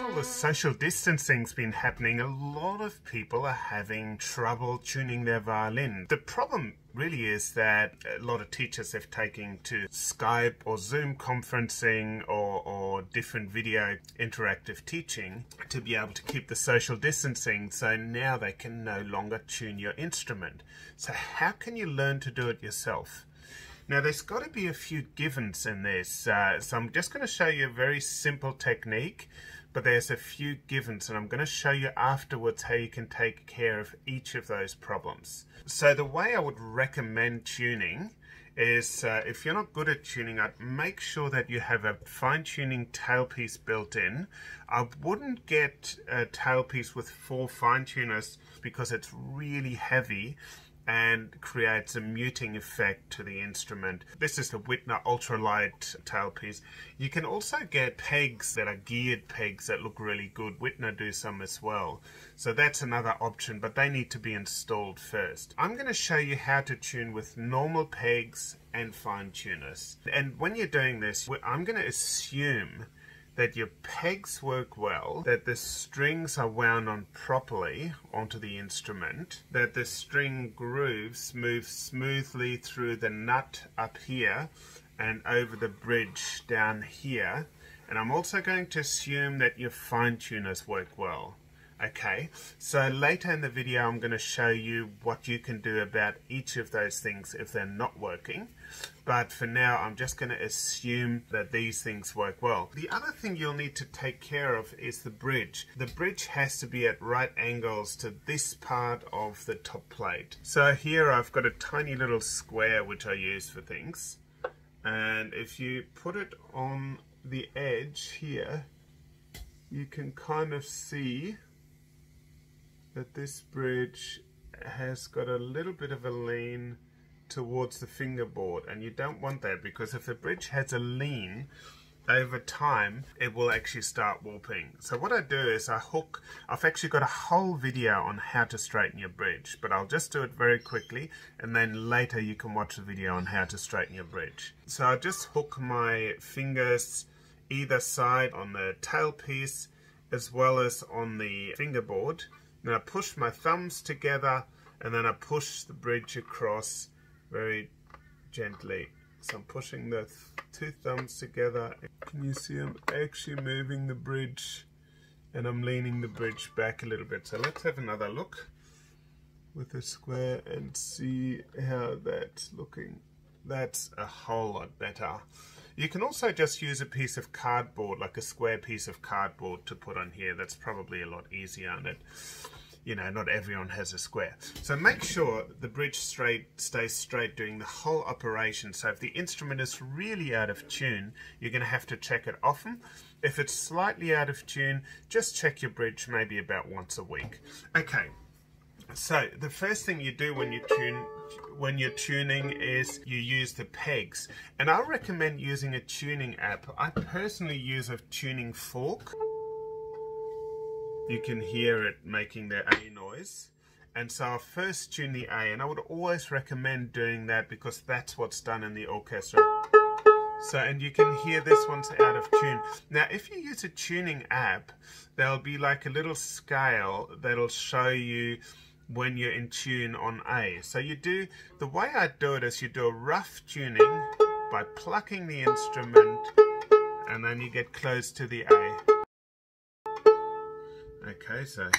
all the social distancing's been happening, a lot of people are having trouble tuning their violin. The problem really is that a lot of teachers have taken to Skype or Zoom conferencing or different video interactive teaching to be able to keep the social distancing, so now they can no longer tune your instrument. So how can you learn to do it yourself? Now there's got to be a few givens in this, so I'm just going to show you a very simple technique, but there's a few givens, and I'm going to show you afterwards how you can take care of each of those problems. So the way I would recommend tuning is, if you're not good at tuning, I'd make sure that you have a fine-tuning tailpiece built in. I wouldn't get a tailpiece with 4 fine-tuners because it's really heavy and creates a muting effect to the instrument. This is the Whitner ultralight tailpiece. You can also get pegs that are geared pegs that look really good. Whitner do some as well. So that's another option, but they need to be installed first. I'm going to show you how to tune with normal pegs and fine tuners. And when you're doing this, I'm going to assume that your pegs work well, that the strings are wound on properly onto the instrument, that the string grooves move smoothly through the nut up here and over the bridge down here. And I'm also going to assume that your fine tuners work well. Okay, so later in the video I'm going to show you what you can do about each of those things if they're not working. But for now I'm just going to assume that these things work well. The other thing you'll need to take care of is the bridge. The bridge has to be at right angles to this part of the top plate. So here I've got a tiny little square which I use for things. And if you put it on the edge here, you can kind of see that this bridge has got a little bit of a lean towards the fingerboard, and you don't want that, because if the bridge has a lean over time it will actually start warping. So what I do is I've actually got a whole video on how to straighten your bridge, but I'll just do it very quickly and then later you can watch the video on how to straighten your bridge. So I just hook my fingers either side on the tailpiece as well as on the fingerboard. Then I push my thumbs together and then I push the bridge across very gently. So I'm pushing the 2 thumbs together. Can you see I'm actually moving the bridge and I'm leaning the bridge back a little bit. So let's have another look with the square and see how that's looking. That's a whole lot better. You can also just use a piece of cardboard, like a square piece of cardboard, to put on here. That's probably a lot easier, and you know, not everyone has a square. So make sure the bridge stays straight during the whole operation. So if the instrument is really out of tune, you're going to have to check it often. If it's slightly out of tune, just check your bridge maybe about once a week. Okay, so the first thing you do when you're tuning is you use the pegs. And I recommend using a tuning app. I personally use a tuning fork. You can hear it making the A noise. And so I'll first tune the A, and I would always recommend doing that because that's what's done in the orchestra. So, and you can hear this one's out of tune. Now, if you use a tuning app, there'll be like a little scale that'll show you when you're in tune on A. So the way I do it is you do a rough tuning by plucking the instrument, and then you get close to the A. Okay, so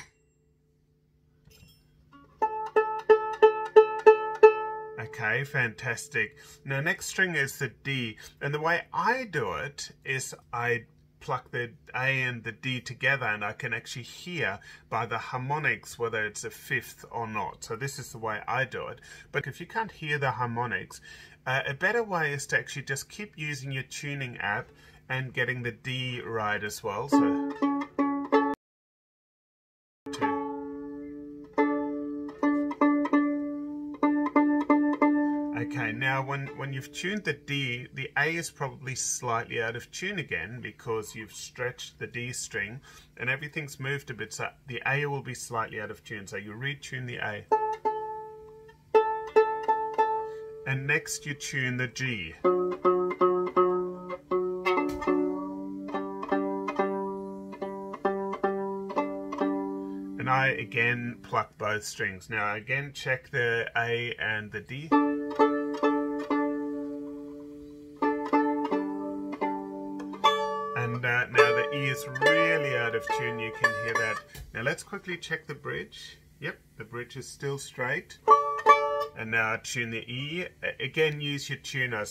okay, fantastic. Now next string is the D, and the way I do it is I pluck the A and the D together, and I can actually hear by the harmonics whether it's a fifth or not. So this is the way I do it. But if you can't hear the harmonics, a better way is to actually just keep using your tuning app and getting the D right as well. So okay, now when you've tuned the D, the A is probably slightly out of tune again because you've stretched the D string and everything's moved a bit, so the A will be slightly out of tune. So you retune the A. And next you tune the G. I again pluck both strings. Now again check the A and the D. And now the E is really out of tune, you can hear that. Now let's quickly check the bridge. Yep, the bridge is still straight. And now tune the E. Again, use your tuner.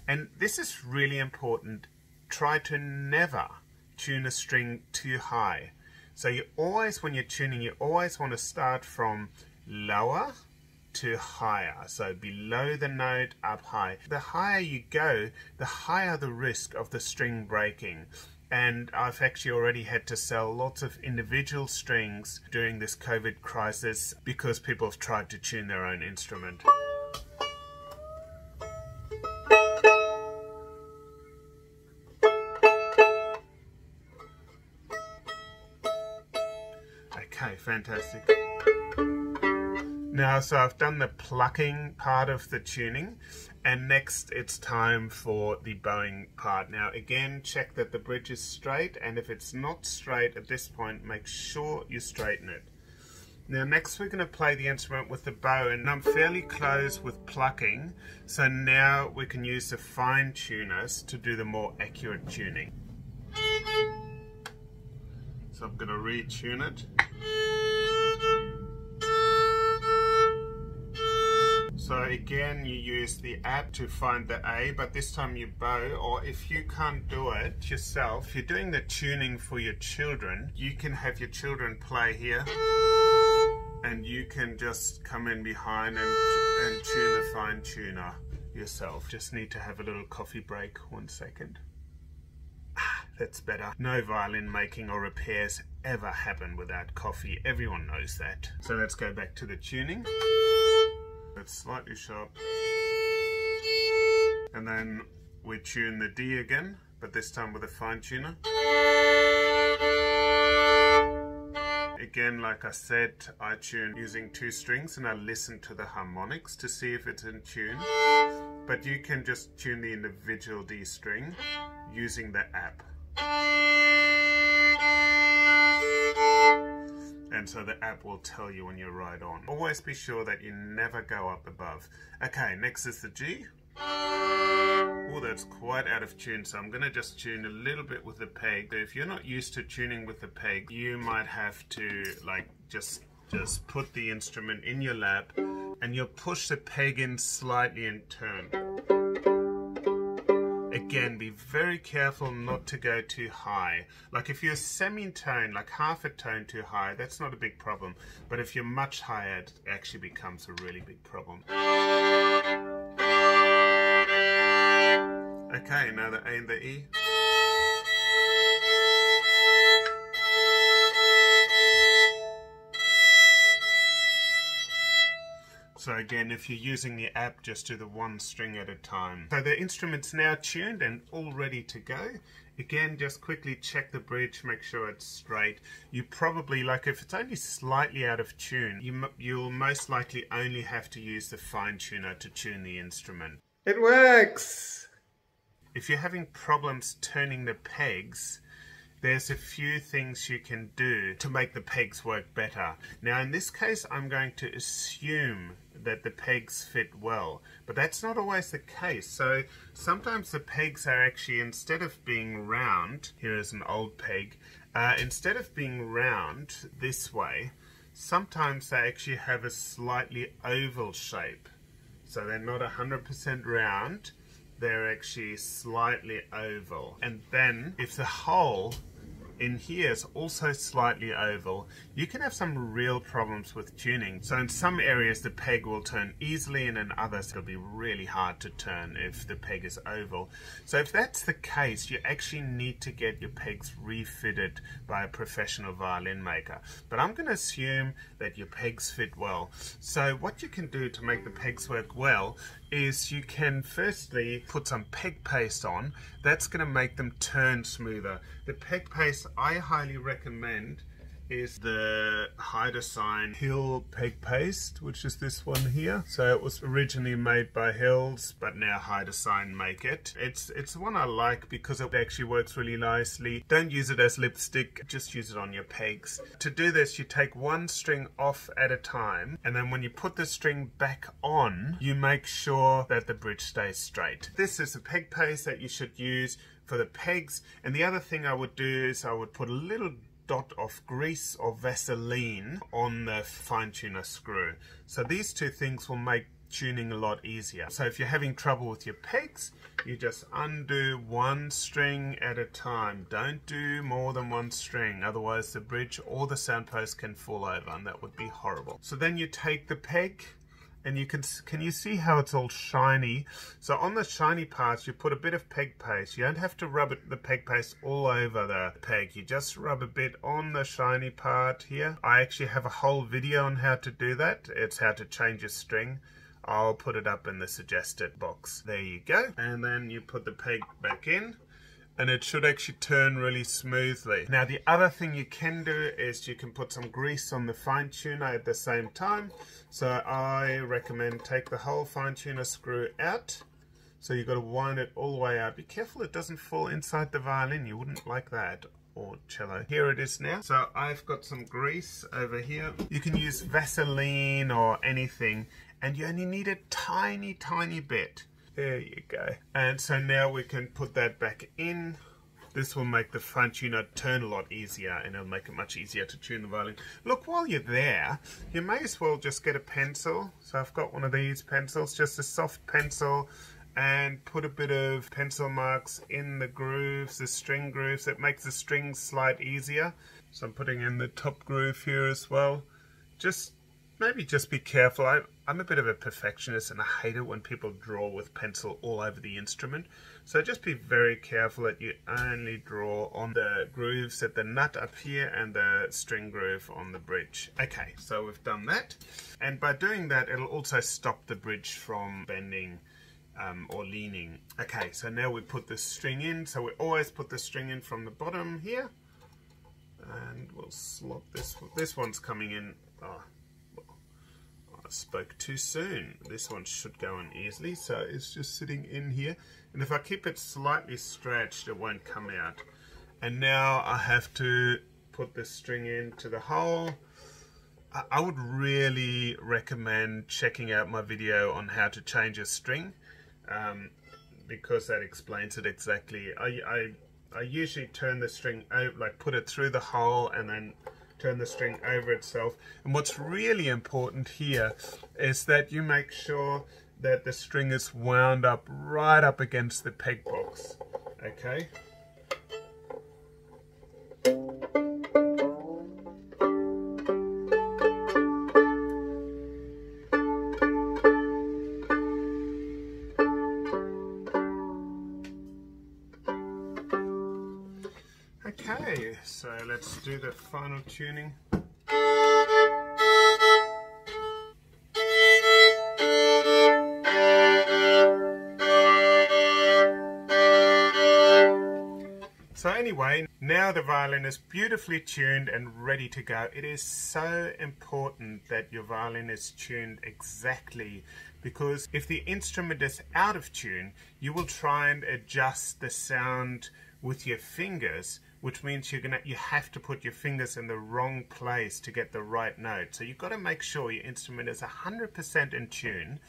And this is really important. Try to never tune a string too high. So you always, when you're tuning, you always want to start from lower to higher. So below the note, up high. The higher you go, the higher the risk of the string breaking. And I've actually already had to sell lots of individual strings during this COVID crisis because people have tried to tune their own instrument. Okay, fantastic. Now, so I've done the plucking part of the tuning, and next it's time for the bowing part. Now again, check that the bridge is straight, and if it's not straight at this point, make sure you straighten it. Now next we're going to play the instrument with the bow, and I'm fairly close with plucking, so now we can use the fine tuners to do the more accurate tuning. So I'm going to retune it. So again, you use the app to find the A, but this time you bow, or if you can't do it yourself, if you're doing the tuning for your children, you can have your children play here, and you can just come in behind and tune the fine tuner yourself. Just need to have a little coffee break, 1 second. That's better. No violin making or repairs ever happen without coffee. Everyone knows that. So let's go back to the tuning. It's slightly sharp. And then we tune the D again, but this time with a fine tuner. Again, like I said, I tune using 2 strings and I listen to the harmonics to see if it's in tune. But you can just tune the individual D string using the app. And so the app will tell you when you're right on. Always be sure that you never go up above. Okay, next is the G. Oh, that's quite out of tune, so I'm going to just tune a little bit with the peg. If you're not used to tuning with the peg, you might have to just put the instrument in your lap and you'll push the peg in slightly and turn. Again, be very careful not to go too high. Like if you're semitone, like half a tone too high, that's not a big problem. But if you're much higher, it actually becomes a really big problem. Okay, now the A and the E. So again, if you're using the app, just do the 1 string at a time. So the instrument's now tuned and all ready to go. Again, just quickly check the bridge, make sure it's straight. You probably, like if it's only slightly out of tune, you'll most likely only have to use the fine tuner to tune the instrument. It works! If you're having problems turning the pegs, there's a few things you can do to make the pegs work better. Now in this case, I'm going to assume that the pegs fit well, but that's not always the case. So sometimes the pegs are actually, instead of being round, here is an old peg, instead of being round this way, sometimes they actually have a slightly oval shape. So they're not 100% round, they're actually slightly oval. And then if the hole in here is also slightly oval, you can have some real problems with tuning. So in some areas the peg will turn easily, and in others it'll be really hard to turn if the peg is oval. So if that's the case, you actually need to get your pegs refitted by a professional violin maker. But I'm going to assume that your pegs fit well. So what you can do to make the pegs work well is you can firstly put some peg paste on. That's going to make them turn smoother. The peg paste I highly recommend is the Heidesign Hill peg paste, which is this one here. So it was originally made by Hills, but now Heidesign make it. It's one I like because it actually works really nicely. Don't use it as lipstick, just use it on your pegs. To do this, you take one string off at a time, and then when you put the string back on, you make sure that the bridge stays straight. This is a peg paste that you should use for the pegs. And the other thing I would do is I would put a little dot of grease or Vaseline on the fine tuner screw. So these two things will make tuning a lot easier. So if you're having trouble with your pegs, you just undo one string at a time. Don't do more than one string, otherwise the bridge or the soundpost can fall over, and that would be horrible. So then you take the peg, and you can you see how it's all shiny? So on the shiny parts you put a bit of peg paste. You don't have to rub the peg paste all over the peg. You just rub a bit on the shiny part here. I actually have a whole video on how to do that. It's how to change a string. I'll put it up in the suggested box. There you go. And then you put the peg back in, and it should actually turn really smoothly. Now the other thing you can do is you can put some grease on the fine tuner at the same time. So I recommend take the whole fine tuner screw out. So you've got to wind it all the way out. Be careful it doesn't fall inside the violin. You wouldn't like that. Or cello. Here it is now. So I've got some grease over here. You can use Vaseline or anything, and you only need a tiny bit. There you go. And so now we can put that back in. This will make the fine tuner turn a lot easier, and it'll make it much easier to tune the violin. Look, while you're there, you may as well just get a pencil. So I've got one of these pencils, just a soft pencil, and put a bit of pencil marks in the grooves, the string grooves. It makes the strings slide easier. So I'm putting in the top groove here as well. Maybe just be careful. I'm a bit of a perfectionist, and I hate it when people draw with pencil all over the instrument. So just be very careful that you only draw on the grooves at the nut up here and the string groove on the bridge. Okay, so we've done that. And by doing that, it'll also stop the bridge from bending or leaning. Okay, so now we put the string in. So we always put the string in from the bottom here. And we'll slot this. This one's coming in. Oh, I spoke too soon. This one should go in easily, so it's just sitting in here, and if I keep it slightly stretched it won't come out. And now I have to put the string into the hole. I would really recommend checking out my video on how to change a string, because that explains it exactly. I usually turn the string out, like put it through the hole and then turn the string over itself. And what's really important here is that you make sure that the string is wound up right up against the peg box. Okay? Okay, so let's do the final tuning. So anyway, now the violin is beautifully tuned and ready to go. It is so important that your violin is tuned exactly, because if the instrument is out of tune, you will try and adjust the sound with your fingers, which means you have to put your fingers in the wrong place to get the right note. So you've got to make sure your instrument is 100% in tune,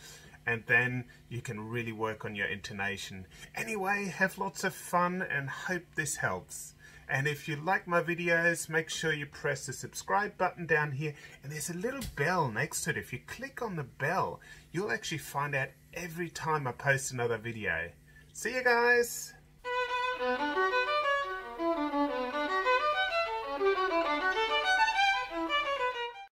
and then you can really work on your intonation. Anyway, have lots of fun and hope this helps. And if you like my videos, make sure you press the subscribe button down here, and there's a little bell next to it. If you click on the bell, you'll actually find out every time I post another video. See you guys!